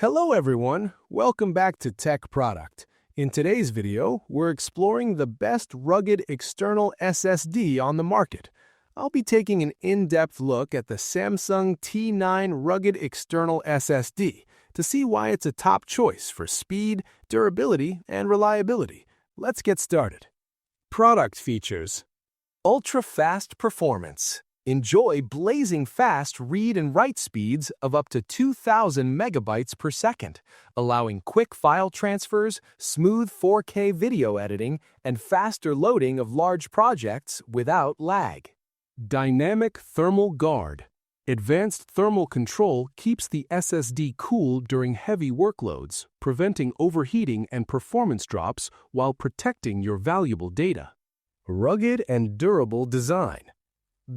Hello everyone, welcome back to Tech Product. In today's video, we're exploring the best rugged external SSD on the market. I'll be taking an in-depth look at the Samsung T9 Rugged External SSD to see why it's a top choice for speed, durability, and reliability. Let's get started. Product features: ultra-fast performance. Enjoy blazing fast read and write speeds of up to 2,000 megabytes per second, allowing quick file transfers, smooth 4K video editing, and faster loading of large projects without lag. Dynamic thermal guard. Advanced thermal control keeps the SSD cool during heavy workloads, preventing overheating and performance drops while protecting your valuable data. Rugged and durable design.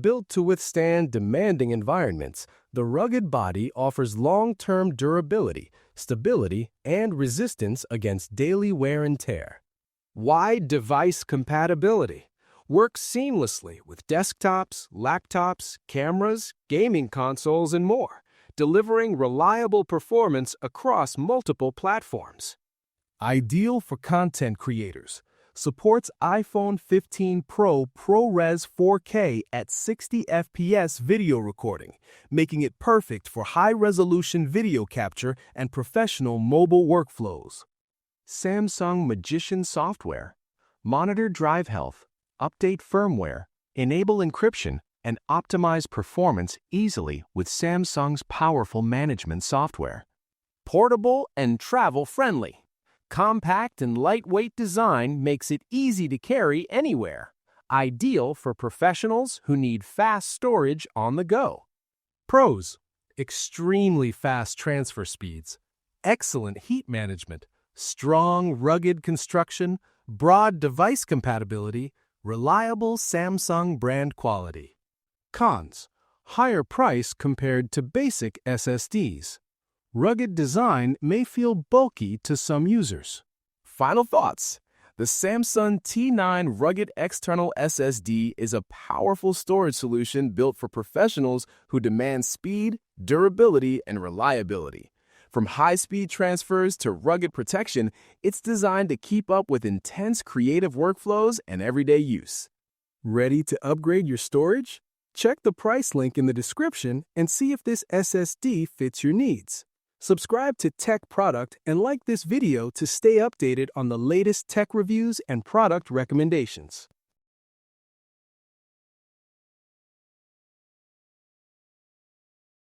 Built to withstand demanding environments, the rugged body offers long-term durability, stability, and resistance against daily wear and tear. Wide device compatibility. Works seamlessly with desktops, laptops, cameras, gaming consoles, and more, delivering reliable performance across multiple platforms. Ideal for content creators. Supports iPhone 15 Pro ProRes 4K at 60 FPS video recording, making it perfect for high-resolution video capture and professional mobile workflows. Samsung Magician software. Monitor drive health, update firmware, enable encryption, and optimize performance easily with Samsung's powerful management software. Portable and travel-friendly. Compact and lightweight design makes it easy to carry anywhere, ideal for professionals who need fast storage on the go. Pros: extremely fast transfer speeds, excellent heat management, strong rugged construction, broad device compatibility, reliable Samsung brand quality. Cons: higher price compared to basic SSDs. Rugged design may feel bulky to some users. Final thoughts: the Samsung T9 Rugged External SSD is a powerful storage solution built for professionals who demand speed, durability, and reliability. From high-speed transfers to rugged protection, it's designed to keep up with intense creative workflows and everyday use. Ready to upgrade your storage? Check the price link in the description and see if this SSD fits your needs. Subscribe to Tech Product and like this video to stay updated on the latest tech reviews and product recommendations.